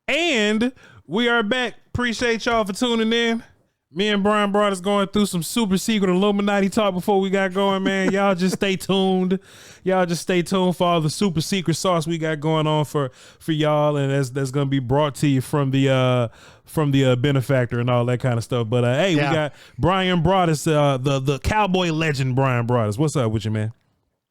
And we are back. Appreciate y'all for tuning in. Me and Bryan Broaddus going through some super secret Illuminati talk before we got going, man. Y'all just stay tuned. Y'all just stay tuned for all the super secret sauce we got going on for y'all, and that's gonna be brought to you from the benefactor and all that kind of stuff. But hey, we got Bryan Broaddus, the cowboy legend, Bryan Broaddus. What's up with you, man?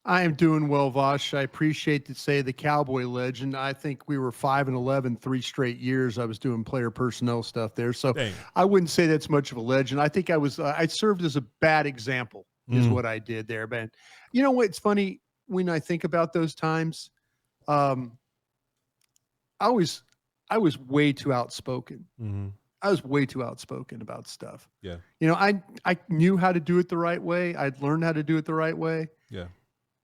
I am doing well, Voch. I appreciate to say the cowboy legend. I think we were 5-11, 3 straight years. I was doing player personnel stuff there. So dang. I wouldn't say that's much of a legend. I think I was, I served as a bad example is what I did there. But you know what? It's funny when I think about those times. I was way too outspoken. I was way too outspoken about stuff. Yeah. You know, I knew how to do it the right way. I'd learned how to do it the right way. Yeah.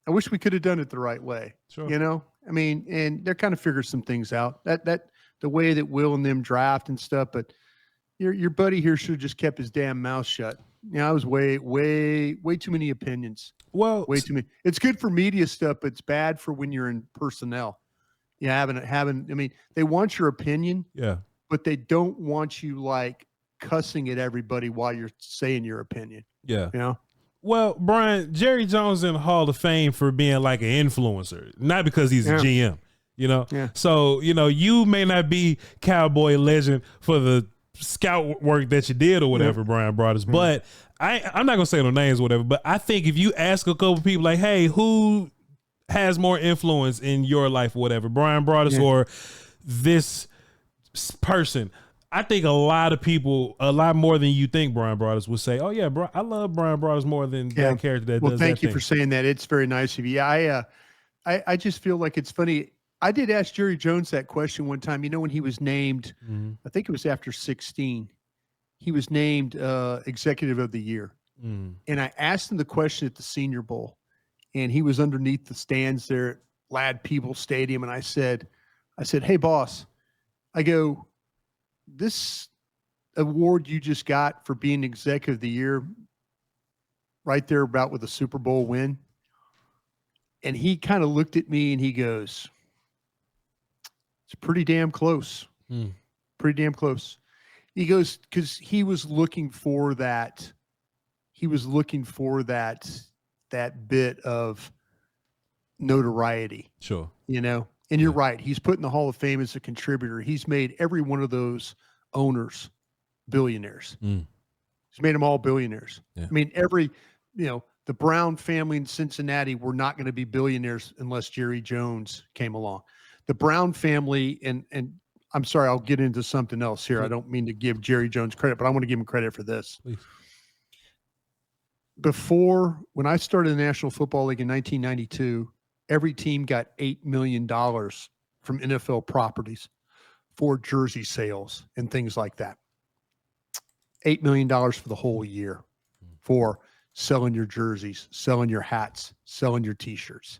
I wish we could have done it the right way. Sure. You know, I mean, and they're kind of figured some things out that the way that Will and them draft and stuff, but your buddy here should have just kept his damn mouth shut. You know, I was way too many opinions. Well, way too many. It's good for media stuff, but it's bad for when you're in personnel. You having, I mean, they want your opinion. Yeah. But they don't want you like cussing at everybody while you're saying your opinion. Yeah. You know? Well, Bryan, Jerry Jones in the Hall of Fame for being like an influencer, not because he's a GM, you know? Yeah. So, you know, you may not be cowboy legend for the scout work that you did or whatever, Bryan Broaddus, but I'm not going to say no names or whatever, but I think if you ask a couple people like, hey, who has more influence in your life or whatever, Bryan Broaddus or this person, I think a lot of people, a lot more than you think, Bryan Broaddus would say, oh yeah, bro, I love Bryan Broaddus more than that character that does that. Well, thank you for saying that. It's very nice of you. I just feel like it's funny. I did ask Jerry Jones that question one time. You know, when he was named, I think it was after 16, he was named Executive of the Year. And I asked him the question at the Senior Bowl, and he was underneath the stands there at Lad Peebles Stadium. And I said, hey boss, I go, this award you just got for being Executive of the Year, right there about with a Super Bowl win. And he kind of looked at me and he goes, it's pretty damn close. Pretty damn close. He goes, because he was looking for that. He was looking for that bit of notoriety. Sure. You know? And you're right. He's put in the Hall of Fame as a contributor. He's made every one of those owners billionaires. He's made them all billionaires. Yeah. I mean, the Brown family in Cincinnati were not going to be billionaires unless Jerry Jones came along. The Brown family, and I'm sorry, I'll get into something else here. I don't mean to give Jerry Jones credit, but I want to give him credit for this. Please. When I started the National Football League in 1992, every team got $8 million from NFL properties for jersey sales and things like that. $8 million for the whole year for selling your jerseys, selling your hats, selling your T-shirts.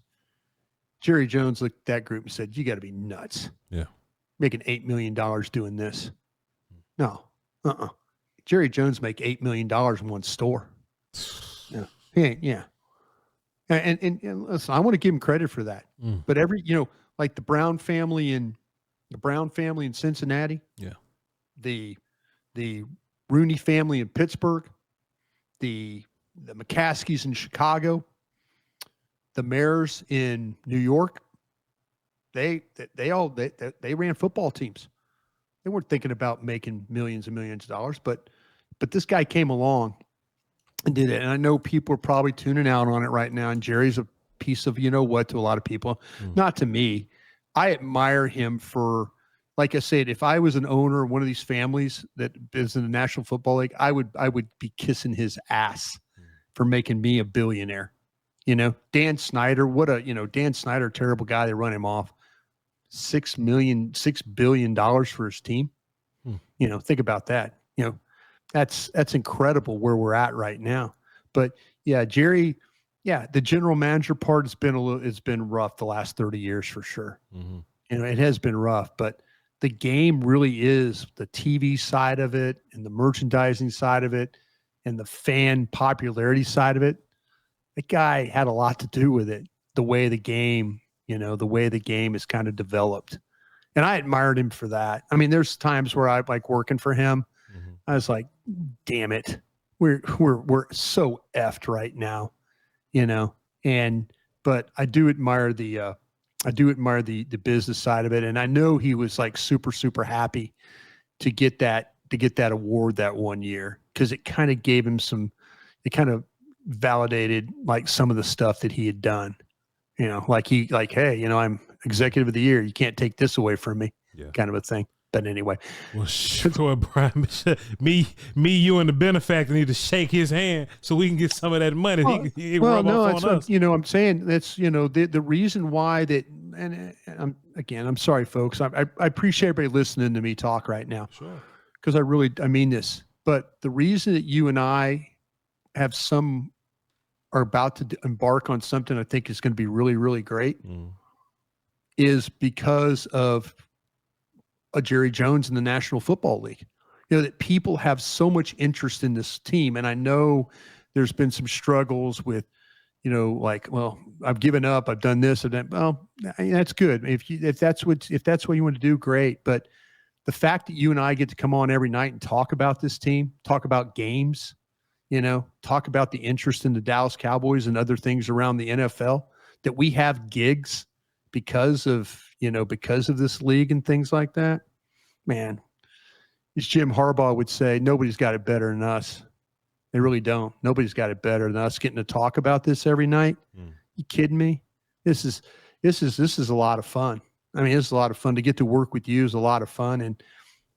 Jerry Jones looked at that group and said, you got to be nuts. Yeah. Making $8 million doing this. No. Jerry Jones make $8 million in one store. Yeah. He ain't, yeah. And listen, I want to give him credit for that. But like the Brown family in Cincinnati. Yeah. The Rooney family in Pittsburgh, the McCaskies in Chicago, the Mayors in New York. They ran football teams. They weren't thinking about making millions and millions of dollars, but this guy came along and did it. And I know people are probably tuning out on it right now. And Jerry's a piece of, you know what, to a lot of people, not to me. I admire him for, like I said, if I was an owner of one of these families that is in the National Football League, I would be kissing his ass for making me a billionaire. You know, Dan Snyder, Dan Snyder, terrible guy. They run him off. $6 billion for his team. You know, think about that. You know, that's incredible where we're at right now. But yeah, Jerry, the general manager part has been rough the last 30 years for sure. You know, it has been rough, but the game really is the TV side of it and the merchandising side of it and the fan popularity side of it. That guy had a lot to do with it. The way the game is kind of developed. And I admired him for that. I mean, there's times where I like working for him. I was like, damn it. We're so effed right now, you know? But I do admire the business side of it. And I know he was like super, super happy to get that award that one year, because it kind of gave him it kind of validated like some of the stuff that he had done, you know, hey, you know, I'm executive of the year. You can't take this away from me, kind of a thing. But anyway, well, sure, Brian. Me, you, and the benefactor need to shake his hand so we can get some of that money. He rub off on us. You know, I'm saying that's, you know, the reason why that, and I'm sorry, folks. I appreciate everybody listening to me talk right now, sure, because I mean this. But the reason that you and I are about to embark on something I think is going to be really, really great is because of a Jerry Jones in the National Football League. You know, that people have so much interest in this team. And I know there's been some struggles with, you know, like, well, I've given up, I've done this, and that. Well, that's good. If that's what you want to do, great. But the fact that you and I get to come on every night and talk about this team, talk about games, you know, talk about the interest in the Dallas Cowboys and other things around the NFL, that we have gigs because of this league and things like that, man, as Jim Harbaugh would say, nobody's got it better than us. They really don't. Nobody's got it better than us getting to talk about this every night. You kidding me? This is a lot of fun. I mean, it's a lot of fun to get to work with you. Is a lot of fun. And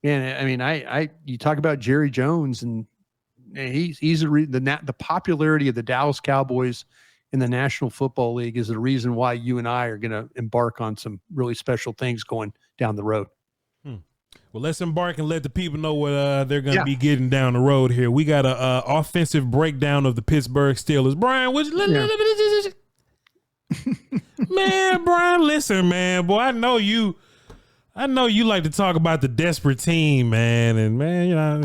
I mean, you talk about Jerry Jones, and he's the popularity of the Dallas Cowboys in the National Football League is the reason why you and I are going to embark on some really special things going down the road. Well, let's embark and let the people know what they're going to be getting down the road here. We got a offensive breakdown of the Pittsburgh Steelers. Brian, man, Brian, listen, man, boy, I know you like to talk about the desperate team, man, and man, you know,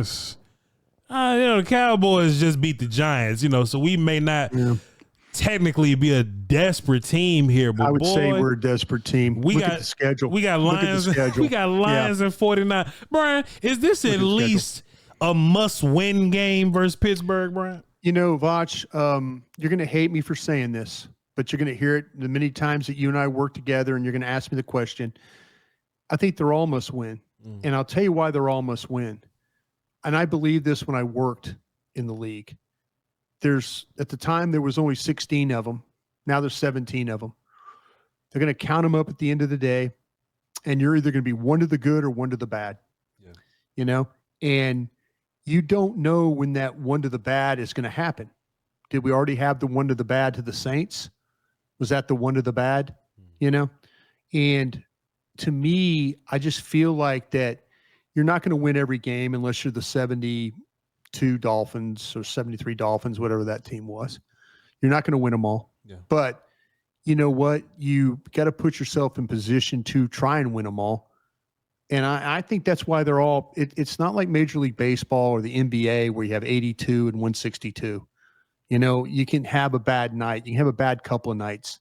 the Cowboys just beat the Giants, you know, so we may not technically be a desperate team here, but I would say we're a desperate team. Look at the schedule. We got Lions. We got Lions and 49. Brian, is this at least a must-win game versus Pittsburgh, Brian? You know, Voch, you're going to hate me for saying this, but you're going to hear it the many times that you and I work together, and you're going to ask me the question. I think they're all must-win, and I'll tell you why they're all must-win. And I believe this when I worked in the league. At the time, there was only 16 of them. Now there's 17 of them. They're going to count them up at the end of the day, and you're either going to be one to the good or one to the bad. Yeah. You know, and you don't know when that one to the bad is going to happen. Did we already have the one to the bad to the Saints? Was that the one to the bad? You know, and to me, I just feel like that you're not going to win every game unless you're the 72 Dolphins or 73 Dolphins, whatever that team was. You're not going to win them all. Yeah. But you know what? You got to put yourself in position to try and win them all. And I think that's why they're all it's not like Major League Baseball or the NBA where you have 82 and 162. You know, you can have a bad night. You can have a bad couple of nights.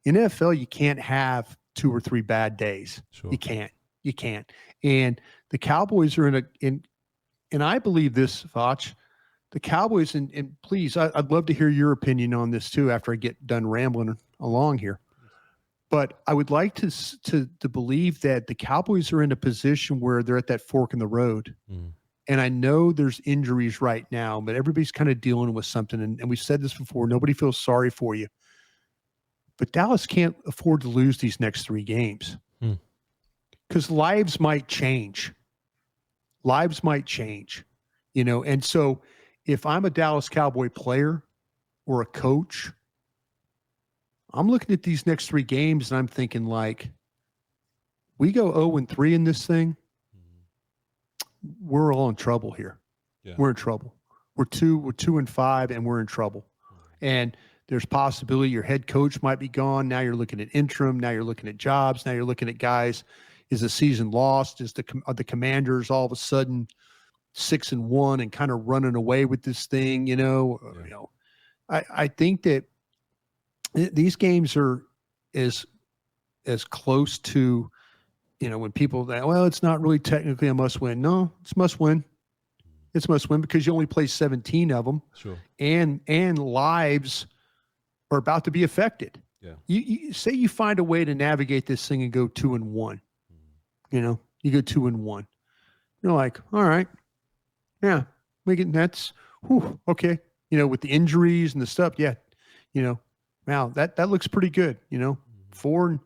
In NFL, you can't have 2 or 3 bad days. Sure. You can't. And the Cowboys are and I believe this, Voch, the Cowboys, and please, I'd love to hear your opinion on this too after I get done rambling along here. But I would like to believe that the Cowboys are in a position where they're at that fork in the road. And I know there's injuries right now, but everybody's kind of dealing with something. And we've said this before, nobody feels sorry for you. But Dallas can't afford to lose these next 3 games because lives might change. You know, and so if I'm a Dallas Cowboy player or a coach, I'm looking at these next 3 games and I'm thinking like, we go 0-3 in this thing, we're all in trouble here. Yeah. We're in trouble. We're 2-5 and we're in trouble. And there's possibility your head coach might be gone. Now you're looking at interim. Now you're looking at jobs. Now you're looking at guys. Is the season lost? Are the Commanders all of a sudden 6-1 and kind of running away with this thing? You know, I think that these games are as close to when people say, well, it's not really technically a must win. No, it's must win. It's must win because you only play 17 of them. Sure. And lives are about to be affected. Yeah. You say you find a way to navigate this thing and go 2-1. You go 2-1. You're like, all right, yeah, that's okay. With the injuries and the stuff, yeah, wow, that looks pretty good. 4-3.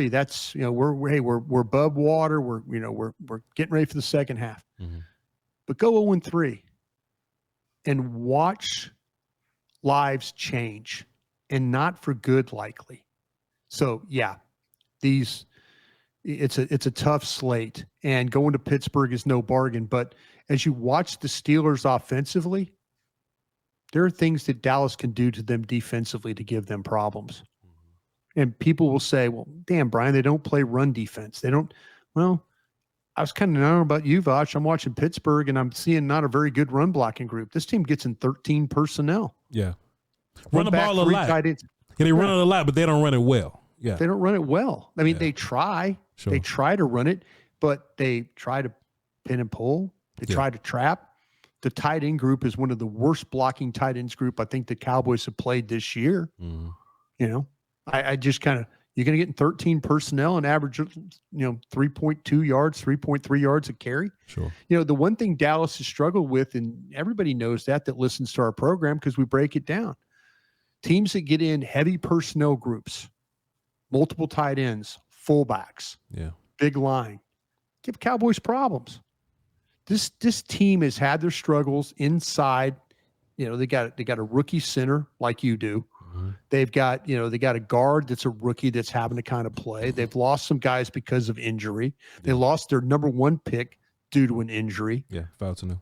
That's we're above water. We're getting ready for the second half. Mm-hmm. But go 0-3 and watch lives change, and not for good, likely. So yeah, it's a tough slate, and going to Pittsburgh is no bargain. But as you watch the Steelers offensively, there are things that Dallas can do to them defensively to give them problems. And people will say, well, damn, Brian, they don't play run defense. They don't. Well, I was kind of knowing about you, Voch. I'm watching Pittsburgh, and I'm seeing not a very good run blocking group. This team gets in 13 personnel. Yeah. Run the ball a lot. Yeah, they run it a lot, but they don't run it well. Yeah. They don't run it well. I mean, they try. Sure. They try to run it, but they try to pin and pull. They try to trap. The tight end group is one of the worst blocking tight ends group I think the Cowboys have played this year. Mm-hmm. I just kind of, you're going to get in 13 personnel and average, 3.2 yards, 3.3 yards a carry. Sure. The one thing Dallas has struggled with, and everybody knows that listens to our program because we break it down. Teams that get in heavy personnel groups, multiple tight ends, fullbacks, big line, give Cowboys problems. This team has had their struggles inside. They got a rookie center like you do. Mm-hmm. They've got a guard that's a rookie that's having to kind of play. They've lost some guys because of injury. They lost their number 1 pick due to an injury. Yeah, Falcon.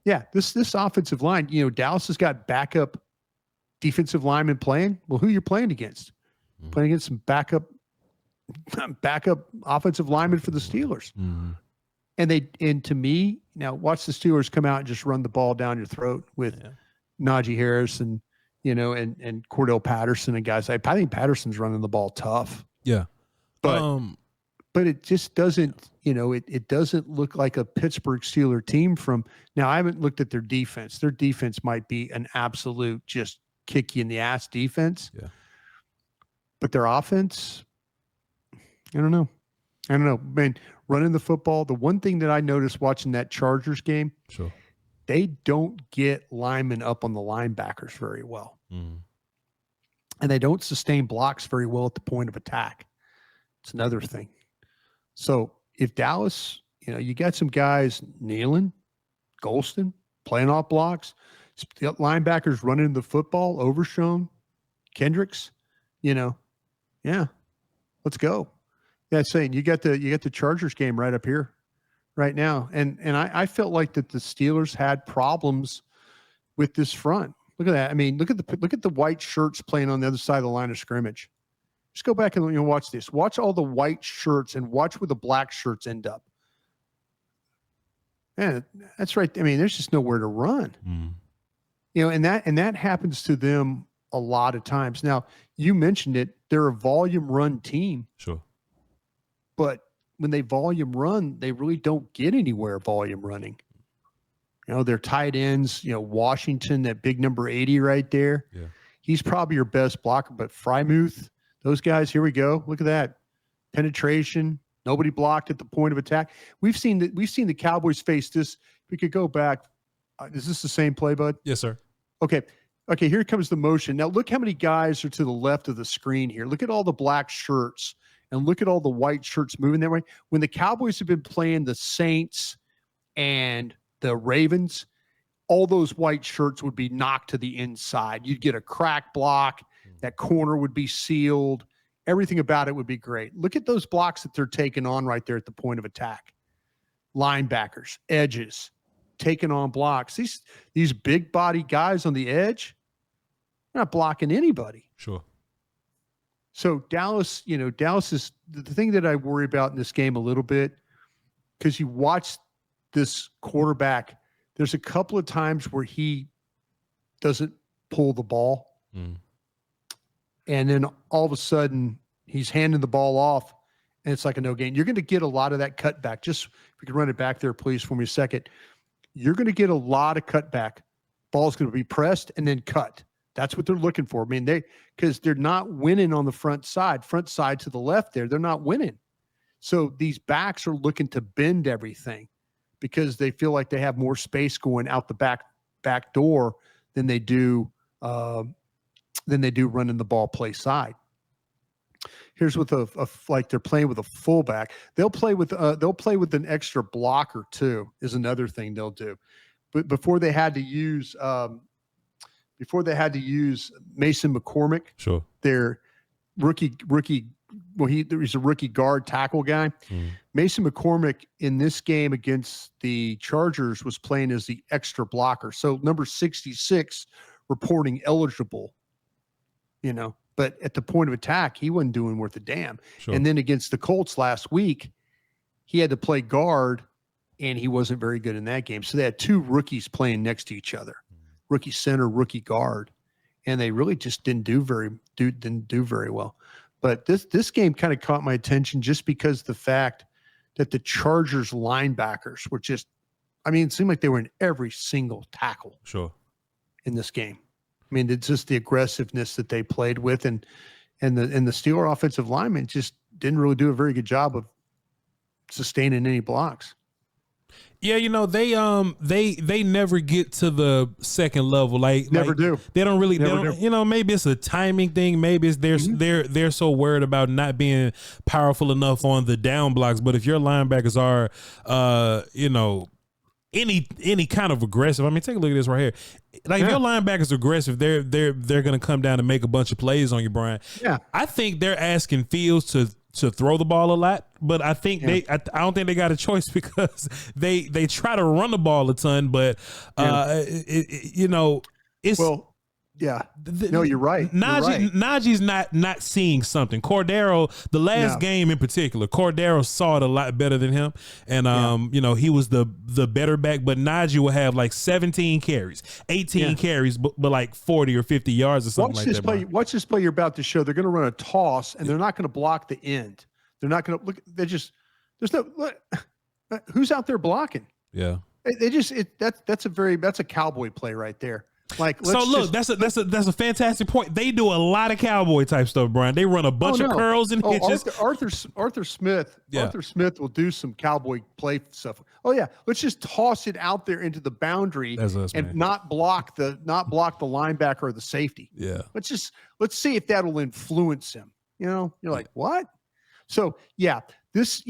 Yeah, this offensive line, Dallas has got backup defensive linemen playing. Well, who you're playing against? Mm-hmm. Playing against some backup offensive linemen for the Steelers. Mm-hmm. And to me, now watch the Steelers come out and just run the ball down your throat with Najee Harris and Cordell Patterson and guys. I think Patterson's running the ball tough. Yeah. But it just doesn't, it doesn't look like a Pittsburgh Steeler team from now. I haven't looked at their defense. Their defense might be an absolute just kick you in the ass defense. Yeah. But their offense, I don't know. Man, running the football, the one thing that I noticed watching that Chargers game, they don't get linemen up on the linebackers very well. Mm. And they don't sustain blocks very well at the point of attack. It's another thing. So if Dallas, you got some guys kneeling, Golston, playing off blocks, linebackers running the football, Overshown, Kendricks, let's go. Yeah, saying you got the Chargers game right up here, right now, and I felt like that the Steelers had problems with this front. Look at that. I mean, look at the white shirts playing on the other side of the line of scrimmage. Just go back and watch this. Watch all the white shirts and watch where the black shirts end up. Man, that's right. I mean, there's just nowhere to run. Mm. And that happens to them a lot of times. Now, you mentioned it. They're a volume run team. Sure. But when they volume run, they really don't get anywhere volume running. Their tight ends, Washington, that big number 80 right there. Yeah. He's probably your best blocker, but Frymuth, those guys, here we go. Look at that. Penetration. Nobody blocked at the point of attack. We've seen the Cowboys face this. We could go back. Is this the same play, bud? Yes, sir. Okay, here comes the motion. Now look how many guys are to the left of the screen here. Look at all the black shirts. And look at all the white shirts moving that way. When the Cowboys have been playing the Saints and the Ravens, all those white shirts would be knocked to the inside. You'd get a crack block. That corner would be sealed. Everything about it would be great. Look at those blocks that they're taking on right there at the point of attack. Linebackers, edges, taking on blocks. These big body guys on the edge, they're not blocking anybody. Sure. So Dallas is the thing that I worry about in this game a little bit, because you watch this quarterback. There's a couple of times where he doesn't pull the ball. Mm. And then all of a sudden he's handing the ball off and it's like a no gain. You're going to get a lot of that cutback. Just if we could run it back there, please, for me a second. You're going to get a lot of cutback. Ball's going to be pressed and then cut. That's what they're looking for. I mean, because they're not winning on the front side to the left there. They're not winning. So these backs are looking to bend everything because they feel like they have more space going out the back door than they do running the ball play side. Here's with like they're playing with a fullback. They'll play with an extra blocker too, is another thing they'll do. But before they had to use Mason McCormick, sure, their rookie. Well, he's a rookie guard tackle guy. Mason McCormick in this game against the Chargers was playing as the extra blocker. So number 66 reporting eligible, but at the point of attack, he wasn't doing worth a damn. Sure. And then against the Colts last week, he had to play guard, and he wasn't very good in that game. So they had two rookies playing next to each other, rookie center, rookie guard, and they really just didn't do very well. But this game kind of caught my attention just because the fact that the Chargers linebackers were just, it seemed like they were in every single tackle. Sure. In this game. It's just the aggressiveness that they played with, and the Steeler offensive linemen just didn't really do a very good job of sustaining any blocks. Yeah, they never get to the second level. Never do. They don't really. Maybe it's a timing thing. Maybe it's they're so worried about not being powerful enough on the down blocks. But if your linebackers are, any kind of aggressive. Take a look at this right here. If your linebackers are aggressive, they're going to come down and make a bunch of plays on you, Brian. Yeah, I think they're asking Fields to throw the ball a lot, but I think I don't think they got a choice because they try to run the ball a ton, but it's yeah. No, you're right. Najee's not seeing something. Cordero, the last game in particular, Cordero saw it a lot better than him. And, he was the better back, but Najee will have like 17 carries, 18 carries, but like 40 or 50 yards or something Watch this play you're about to show. They're going to run a toss, and they're not going to block the end. They're not going to look. There's who's out there blocking? Yeah. That's a Cowboy play right there. That's a fantastic point. They do a lot of Cowboy type stuff, Brian. They run a bunch of curls and hitches. Arthur Smith. Yeah. Arthur Smith will do some Cowboy play stuff. Oh yeah, let's just toss it out there into the boundary and not block the linebacker or the safety. Yeah. Let's see if that'll influence him. You're like, what? So yeah, this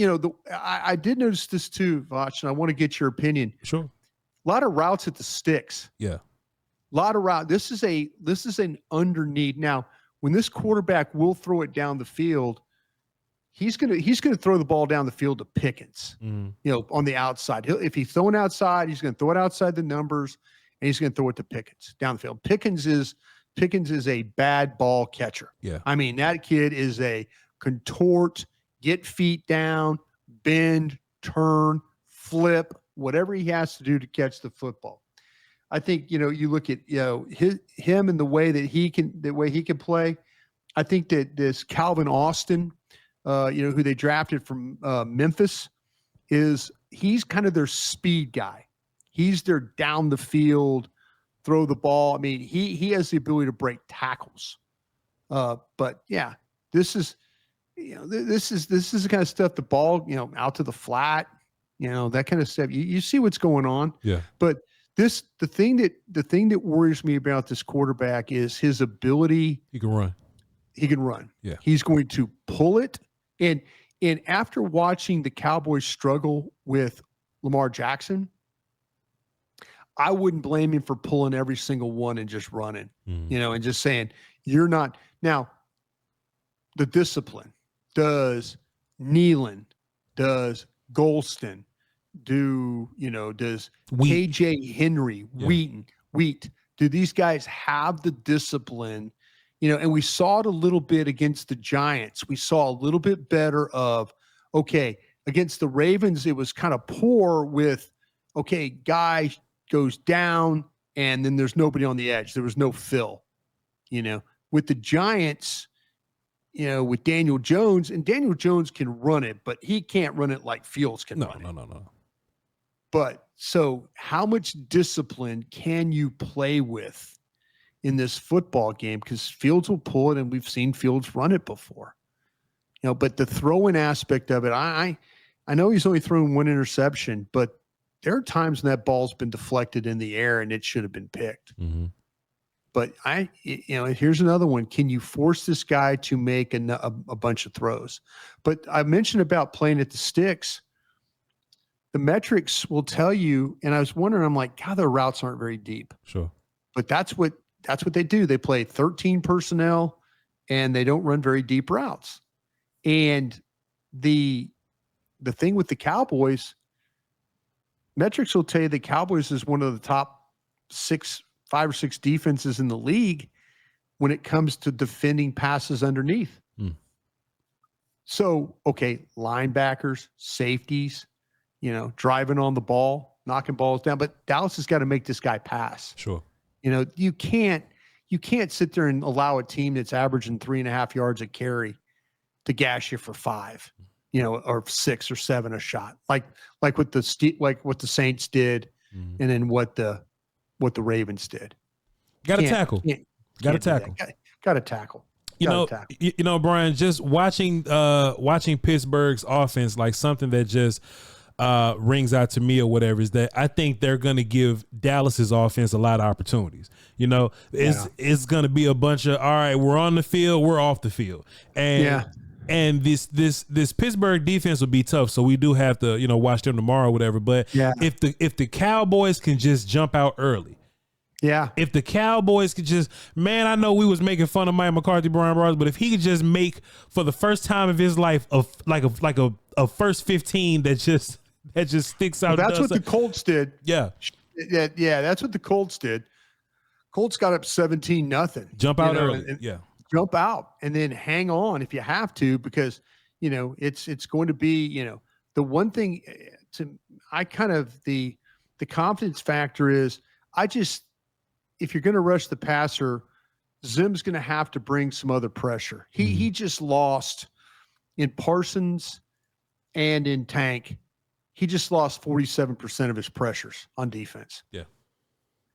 I did notice this too, Voch, and I want to get your opinion. Sure. A lot of routes at the sticks. Yeah. A lot of route. This is an underneath. Now, when this quarterback will throw it down the field, he's gonna throw the ball down the field to Pickens. On the outside. If he's throwing outside, he's gonna throw it outside the numbers, and he's gonna throw it to Pickens down the field. Pickens is a bad ball catcher. Yeah. That kid is a contort, get feet down, bend, turn, flip, whatever he has to do to catch the football. I think, you look at, him and the way he can play. I think that this Calvin Austin, who they drafted from Memphis, he's kind of their speed guy. He's their down the field, throw the ball. He has the ability to break tackles. But yeah, this is the kind of stuff, the ball, out to the flat, that kind of stuff. You see what's going on. Yeah. But the thing that worries me about this quarterback is his ability. He can run. Yeah. He's going to pull it. And after watching the Cowboys struggle with Lamar Jackson, I wouldn't blame him for pulling every single one and just running, and just saying, you're not. Now, the discipline, does Nealon, does Golston, does KJ Henry, Wheat, do these guys have the discipline? And we saw it a little bit against the Giants. We saw a little bit better of, against the Ravens, it was kind of poor with, guy goes down and then there's nobody on the edge. There was no fill, with the Giants, with Daniel Jones, and Daniel Jones can run it, but he can't run it like Fields can run it. No. But so how much discipline can you play with in this football game? Because Fields will pull it, and we've seen Fields run it before. But the throwing aspect of it, I know he's only thrown one interception, but there are times when that ball's been deflected in the air and it should have been picked. Mm-hmm. But here's another one. Can you force this guy to make a bunch of throws? But I mentioned about playing at the sticks. The metrics will tell you, and I was wondering, I'm like, God, their routes aren't very deep. Sure. But that's what they do. They play 13 personnel, and they don't run very deep routes. And the thing with the Cowboys, metrics will tell you the Cowboys is one of the top 5 or 6 defenses in the league when it comes to defending passes underneath. So, okay, linebackers, safeties, driving on the ball, knocking balls down, but Dallas has got to make this guy pass. Sure. You can't sit there and allow a team that's averaging 3.5 yards a carry to gash you for 5, or 6 or 7 a shot, like what the Saints did, and then what the Ravens did. Got to tackle. Got to tackle. Got to tackle. Brian, just watching Pittsburgh's offense, like something that just rings out to me or whatever, is that I think they're going to give Dallas's offense a lot of opportunities. It's going to be a bunch of, all right, we're on the field, we're off the field. And this Pittsburgh defense will be tough, so we do have to watch them tomorrow or whatever. But if the Cowboys can just jump out early, if the Cowboys could just, I know we was making fun of Mike McCarthy, Bryan Broaddus, but if he could just make, for the first time of his life, a first 15 that just sticks out. Well, that's what the Colts did. Yeah, that's what the Colts did. Colts got up 17-0. Jump out early. Jump out and then hang on if you have to, because it's going to be the one thing the confidence factor is, if you're going to rush the passer, Zim's going to have to bring some other pressure. He just lost in Parsons and in Tank. He just lost 47% of his pressures on defense. Yeah.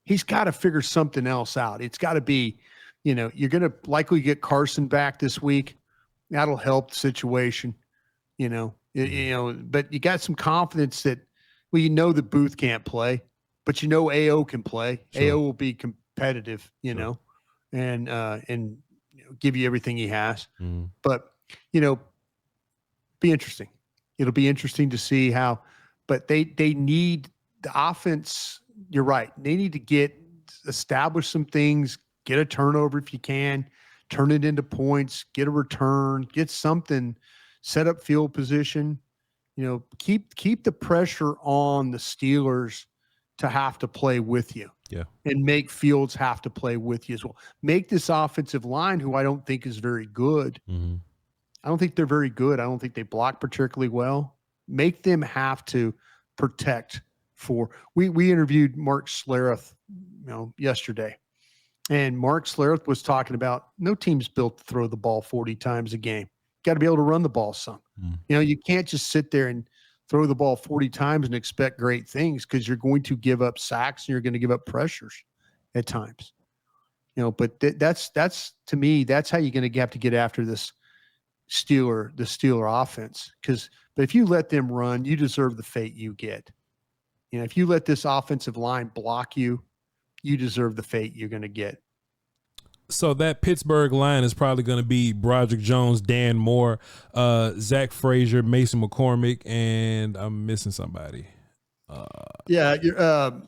He's got to figure something else out. It's got to be, you're going to likely get Carson back this week. That'll help the situation, but you got some confidence that, that Booth can't play, but AO can play. Sure. AO will be competitive, and give you everything he has. But, be interesting. It'll be interesting to see how, but they need the offense. You're right. They need to establish some things, get a turnover if you can, turn it into points, get a return, get something, set up field position, keep the pressure on the Steelers to have to play with you. Yeah. And make Fields have to play with you as well. Make this offensive line, who I don't think is very good. Mm-hmm. I don't think they're very good. I don't think they block particularly well. Make them have to protect for. We interviewed Mark Schlereth, yesterday, and Mark Schlereth was talking about no team's built to throw the ball 40 times a game. Got to be able to run the ball some. You can't just sit there and throw the ball 40 times and expect great things, because you're going to give up sacks and you're going to give up pressures at times. But that's to me, that's how you're going to have to get after the Steeler offense. But if you let them run, you deserve the fate you get. If you let this offensive line block you, you deserve the fate you're going to get. So that Pittsburgh line is probably going to be Broderick Jones, Dan Moore, Zach Frazier, Mason McCormick, and I'm missing somebody. You're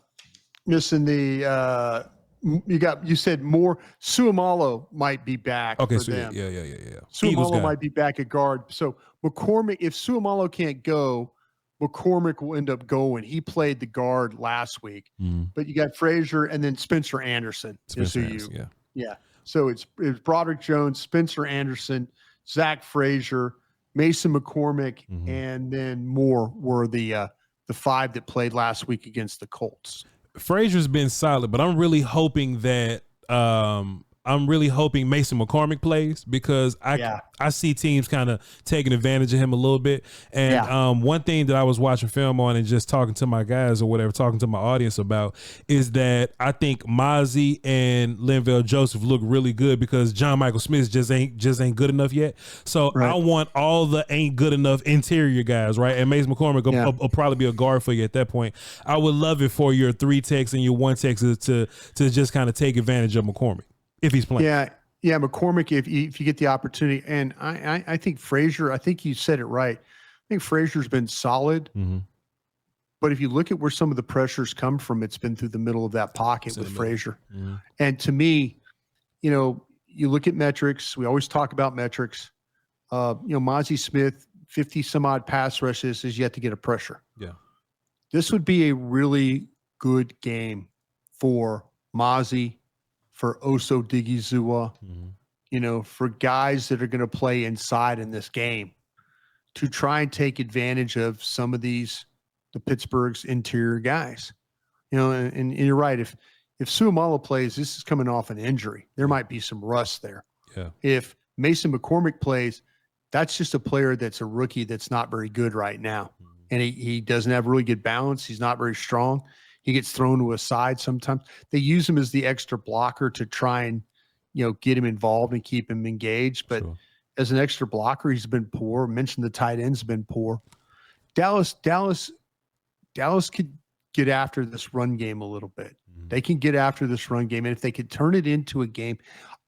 missing the you said Moore. Suamalo might be back. Okay, for them. Yeah. Suamalo might be back at guard. So McCormick, if Suamalo can't go, McCormick will end up going. He played the guard last week, but you got Frazier and then Spencer Anderson. Yeah. So it's Broderick Jones, Spencer Anderson, Zach Frazier, Mason McCormick, and then Moore were the 5 that played last week against the Colts. Frazier's been solid, but I'm really hoping that I'm really hoping Mason McCormick plays, because I see teams kind of taking advantage of him a little bit. And one thing that I was watching film on and just talking to my guys or whatever, talking to my audience about, is that I think Mozzie and Linval Joseph look really good, because John Michael Smith just ain't good enough yet. So I want all the ain't good enough interior guys, right? And Mason McCormick will probably be a guard for you at that point. I would love it for your 3 techs and your 1 techs to just kind of take advantage of McCormick if he's playing. Yeah, McCormick, if you get the opportunity. And I think Frazier, I think you said it right. I think Frazier's been solid. Mm-hmm. But if you look at where some of the pressures come from, it's been through the middle of that pocket with Frazier. Mm-hmm. And to me, you look at metrics. We always talk about metrics. Mozzie Smith, 50 some odd pass rushes, is yet to get a pressure. Yeah. This would be a really good game for Mozzie, for Oso Digizua, for guys that are going to play inside in this game, to try and take advantage of some of the Pittsburgh's interior guys. And you're right. If Suamalo plays, this is coming off an injury. There might be some rust there. Yeah. If Mason McCormick plays, that's just a player that's a rookie that's not very good right now. And he doesn't have really good balance. He's not very strong. He gets thrown to a side sometimes. They use him as the extra blocker to try and, get him involved and keep him engaged. But as an extra blocker, he's been poor. I mentioned the tight end's been poor. Dallas could get after this run game a little bit. Mm-hmm. They can get after this run game. And if they could turn it into a game,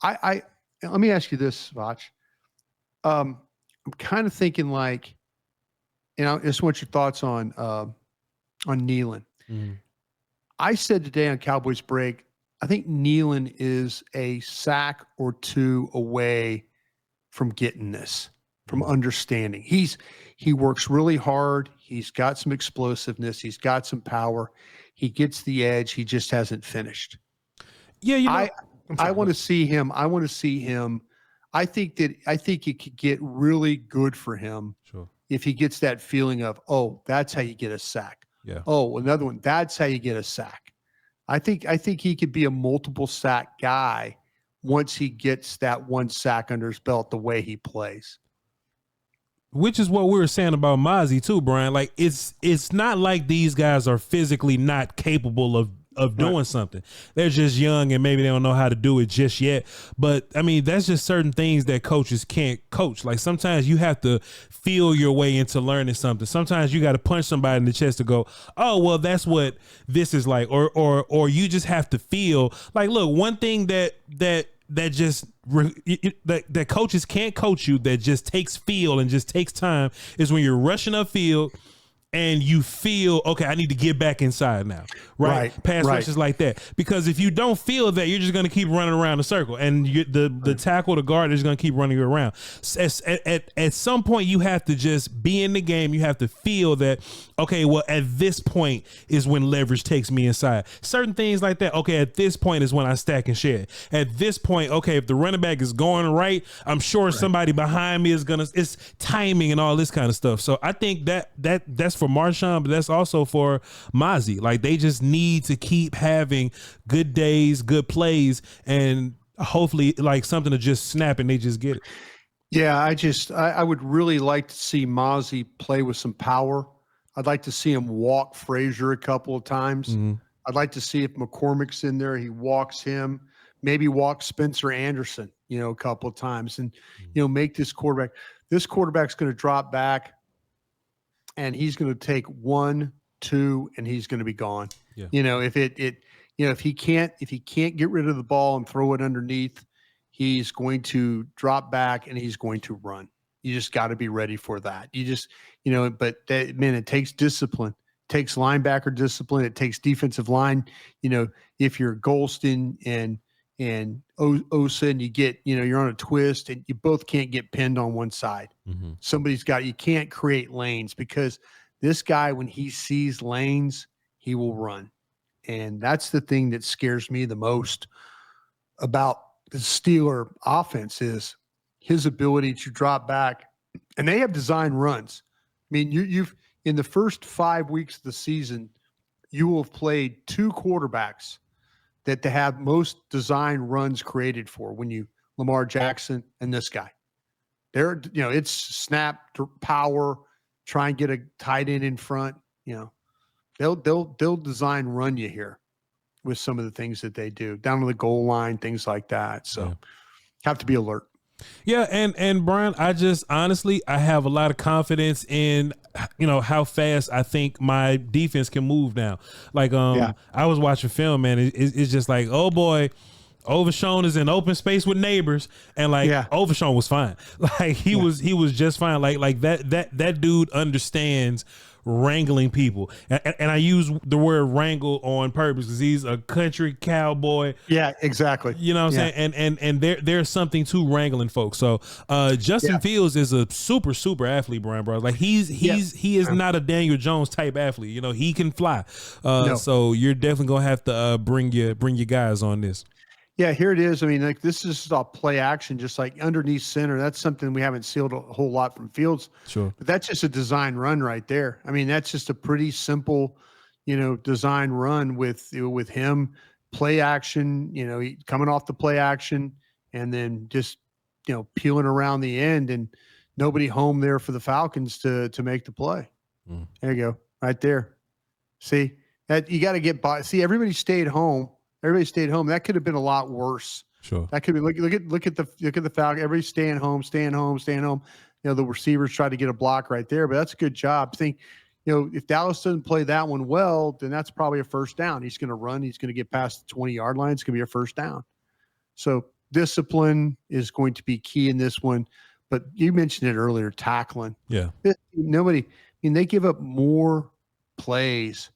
let me ask you this, Voch. I'm kind of thinking like, I just want your thoughts on Nealon. Mm-hmm. I said today on Cowboys Break, I think Nealon is a sack or 2 away from getting this, from understanding. He works really hard. He's got some explosiveness. He's got some power. He gets the edge. He just hasn't finished. Yeah, I want to see him. I think it could get really good for him if he gets that feeling of, oh, that's how you get a sack. Yeah. Oh, another one. That's how you get a sack. I think he could be a multiple sack guy once he gets that 1 sack under his belt the way he plays. Which is what we were saying about Mozzie too, Brian. Like it's not like these guys are physically not capable of doing something. They're just young and maybe they don't know how to do it just yet. But I mean, that's just certain things that coaches can't coach. Like sometimes you have to feel your way into learning something. Sometimes you got to punch somebody in the chest to go, oh, well, that's what this is like. Or you just have to feel like, look, one thing that coaches can't coach you, that just takes feel and just takes time, is when you're rushing upfield and you feel, okay, I need to get back inside now, right? Pass rushes like that. Because if you don't feel that, you're just going to keep running around the circle, and the tackle, the guard is going to keep running you around. At some point, you have to just be in the game. You have to feel that, okay, well, at this point is when leverage takes me inside. Certain things like that, okay, at this point is when I stack and shed. At this point, okay, if the running back is going right, I'm sure somebody behind me is it's timing and all this kind of stuff. So I think that's for Marshawn, but that's also for Mozzie. Like, they just need to keep having good days, good plays, and hopefully like something to just snap and they just get it. Yeah, I would really like to see Mozzie play with some power. I'd like to see him walk Frazier a couple of times. Mm-hmm. I'd like to see if McCormick's in there, he walks him, maybe walk Spencer Anderson, a couple of times, and, make this quarterback. This quarterback's going to drop back, and he's going to take 1, 2, and he's going to be gone. Yeah. If he can't get rid of the ball and throw it underneath, he's going to drop back and he's going to run. You just got to be ready for that. You just, but it takes discipline. It takes linebacker discipline. It takes defensive line. If you're Golston and Osa and you get, you're on a twist and you both can't get pinned on one side. Mm-hmm. You can't create lanes, because this guy, when he sees lanes, he will run. And that's the thing that scares me the most about the Steeler offense, is his ability to drop back. And they have designed runs. I mean, you've in the first 5 weeks of the season, you will have played 2 quarterbacks that to have most design runs created for Lamar Jackson and this guy. It's snap, power, try and get a tight end in front. They'll design run you here with some of the things that they do down to the goal line, things like that. So have to be alert. Yeah, and Bryan, I just honestly I have a lot of confidence in how fast I think my defense can move now. Like I was watching film, man. It's just like, oh boy, Overshown is in open space with neighbors, and Overshown was fine. Like he was just fine. Like that dude understands wrangling people, and I use the word wrangle on purpose because he's a country cowboy. Yeah, exactly. You know what I'm saying? And there's something to wrangling folks. So Justin Fields is a super athlete, Bryan Broaddus. Like he is not a Daniel Jones type athlete. He can fly. No. So you're definitely gonna have to bring your guys on this. Yeah, here it is. I mean, like this is all play action, just like underneath center. That's something we haven't sealed a whole lot from Fields. Sure. But that's just a design run right there. I mean, that's just a pretty simple, design run with him, play action, he coming off the play action and then just, peeling around the end and nobody home there for the Falcons to make the play. There you go. Right there. See that you got to get by. See, everybody stayed home. That could have been a lot worse. Sure. That could be look at the Falcons. Everybody staying home. The receivers tried to get a block right there, but that's a good job. I think, if Dallas doesn't play that one well, then that's probably a first down. He's going to run. He's going to get past the 20-yard line. It's going to be a first down. So discipline is going to be key in this one. But you mentioned it earlier, tackling. Yeah. They give up more plays.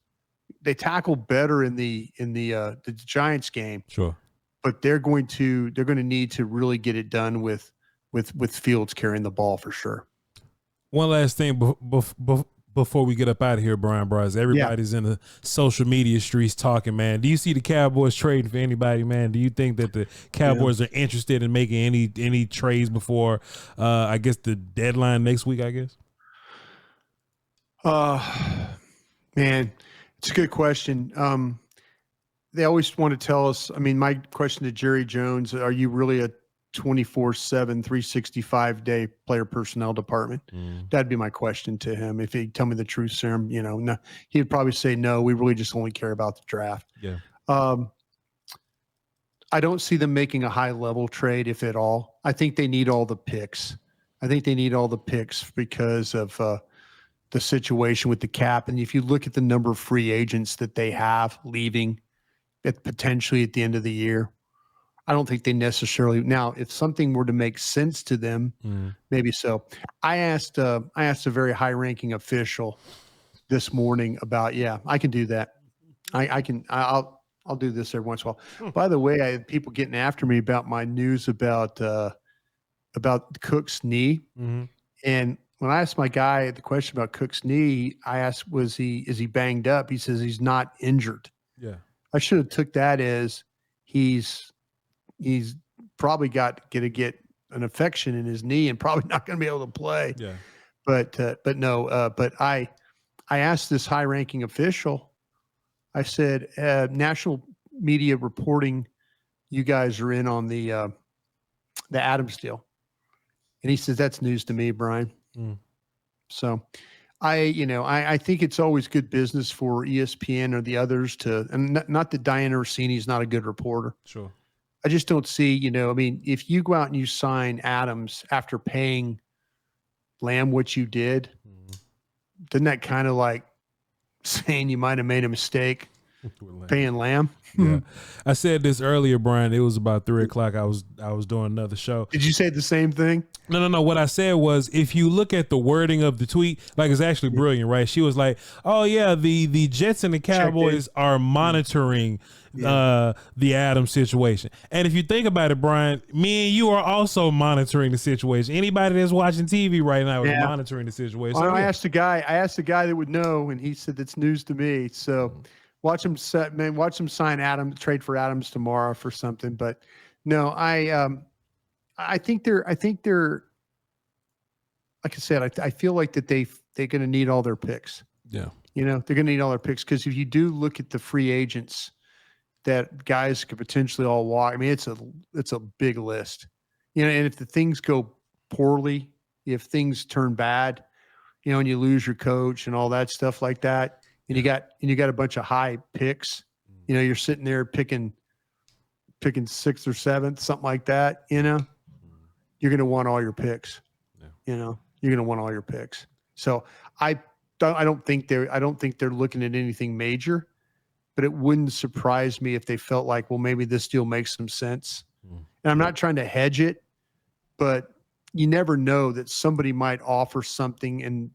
They tackle better in the Giants game. Sure. But they're going to need to really get it done with Fields carrying the ball for sure. One last thing before we get up out of here, Bryan Broaddus. Everybody's in the social media streets talking, man. Do you see the Cowboys trading for anybody, man? Do you think that the Cowboys are interested in making any trades before I guess the deadline next week, I guess? Man, it's a good question. They always want to tell us, my question to Jerry Jones, are you really a 24/7, 365-day player personnel department? That'd be my question to him. If he'd tell me the truth serum, no, he'd probably say, no, we really just only care about the draft. Yeah. I don't see them making a high-level trade, if at all. I think they need all the picks. Because of the situation with the cap. And if you look at the number of free agents that they have leaving potentially at the end of the year, I don't think they necessarily. Now, if something were to make sense to them, maybe so. I asked a very high-ranking official this morning about, I can do that. I'll do this every once in a while. By the way, I had people getting after me about my news about Cook's knee. And when I asked my guy the question about Cook's knee, I asked, is he banged up? He says he's not injured. Yeah. I should have took that as he's probably going to get an infection in his knee and probably not going to be able to play. Yeah. But no, but I asked this high-ranking official, I said, national media reporting, you guys are in on the Adams deal. And he says, that's news to me, Bryan. So I think it's always good business for ESPN or the others and not that Diana Orsini is not a good reporter. Sure. I just don't see, if you go out and you sign Adams after paying Lamb what you did, doesn't that kind of like saying you might have made a mistake paying Lamb? Yeah. I said this earlier, Bryan. It was about 3:00. I was doing another show. Did you say the same thing? No. What I said was, if you look at the wording of the tweet, like it's actually brilliant, right? She was like, "Oh yeah, the Jets and the Cowboys are monitoring the Adams situation." And if you think about it, Bryan, me and you are also monitoring the situation. Anybody that's watching TV right now is monitoring the situation. Well, I asked a guy that would know, and he said it's news to me. So. Watch them sign Adams, trade for Adams tomorrow for something. But no, I think they're like I said, I feel like that they're going to need all their picks. Yeah. They're going to need all their picks because if you do look at the free agents, that guys could potentially all walk. I mean, it's a big list, you know, and if the things go poorly, if things turn bad, you know, and you lose your coach and all that stuff like that, and you got a bunch of high picks, you know, you're sitting there picking sixth or seventh, something like that, you know, you're going to want all your picks, you know, you're going to want all your picks. So I don't think they're looking at anything major, but it wouldn't surprise me if they felt like, well, maybe this deal makes some sense. And I'm not trying to hedge it, but you never know that somebody might offer something and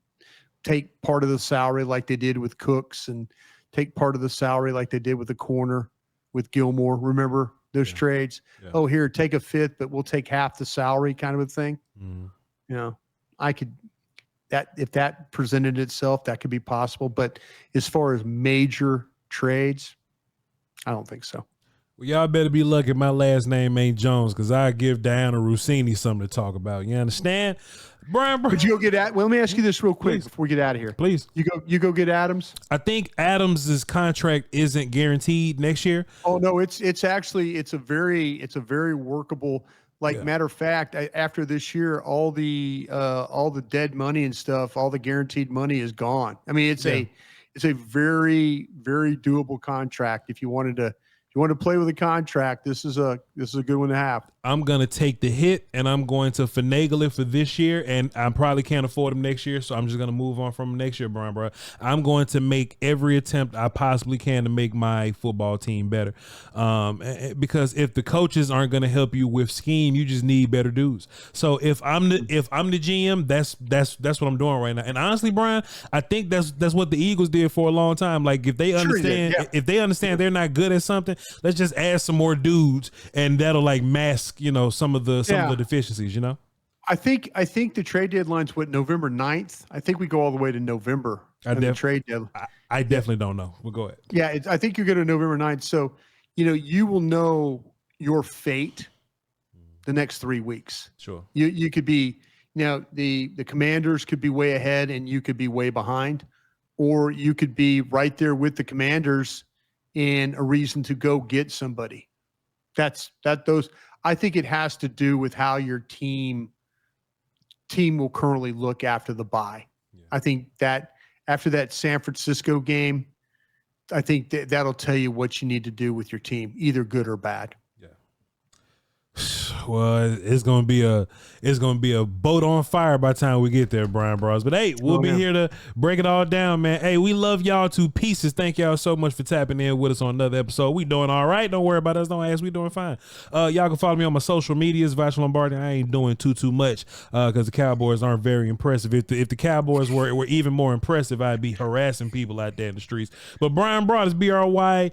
take part of the salary like they did with Cooks and take part of the salary like they did with the corner with Gilmore. Remember those trades? Yeah. Oh, here, take a fifth, but we'll take half the salary kind of a thing. You know, if that presented itself, that could be possible. But as far as major trades, I don't think so. Well, y'all better be lucky my last name ain't Jones, because I give Diana Rossini something to talk about. You understand? Bryan, could you go get at? Well, let me ask you this real quick before we get out of here. Please. You go get Adams? I think Adams's contract isn't guaranteed next year. Oh no, it's a very workable. Like, matter of fact, after this year, all the dead money and stuff, all the guaranteed money is gone. I mean, it's a very, very doable contract. If you wanted to play with a contract, this is a good one to have. I'm going to take the hit and I'm going to finagle it for this year, and I probably can't afford him next year, so I'm just going to move on from him next year, Bryan, bro. I'm going to make every attempt I possibly can to make my football team better. Because if the coaches aren't going to help you with scheme, you just need better dudes. So if I'm the GM, that's what I'm doing right now. And honestly, Bryan, I think that's what the Eagles did for a long time. Like, if they understand they're not good at something, let's just add some more dudes, and that'll like mask, you know, some of the deficiencies, you know. I think the trade deadline's November 9th. I think we go all the way to November. The trade deadline. I definitely don't know. We'll go ahead. Yeah, I think you're going to November 9th. So, you know, you will know your fate the next 3 weeks. Sure. You could be, you know, the Commanders could be way ahead and you could be way behind, or you could be right there with the Commanders in a reason to go get somebody. I think it has to do with how your team will currently look after the bye. Yeah. I think that after that San Francisco game, I think that'll tell you what you need to do with your team, either good or bad. Yeah. Well, it's gonna be a boat on fire by the time we get there, Bryan Broaddus. But hey, we'll be here to break it all down, man. Hey, we love y'all to pieces. Thank y'all so much for tapping in with us on another episode. We doing all right. Don't worry about us. Don't ask. We doing fine. Y'all can follow me on my social medias, Voch Lombardi. I ain't doing too much because the Cowboys aren't very impressive. If the Cowboys were even more impressive, I'd be harassing people out there in the streets. But Bryan Broaddus, Bryan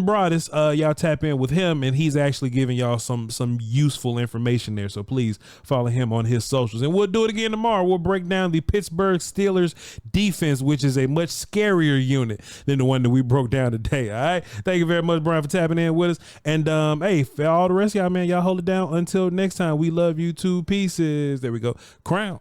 Broaddus, y'all tap in with him, and he's actually giving y'all some useful information there, so please follow him on his socials. And we'll do it again tomorrow. We'll break down the Pittsburgh Steelers defense, which is a much scarier unit than the one that we broke down today. All right, thank you very much, Bryan, for tapping in with us. And hey, for all the rest of y'all, man, y'all hold it down until next time. We love you to pieces. There we go. Crown.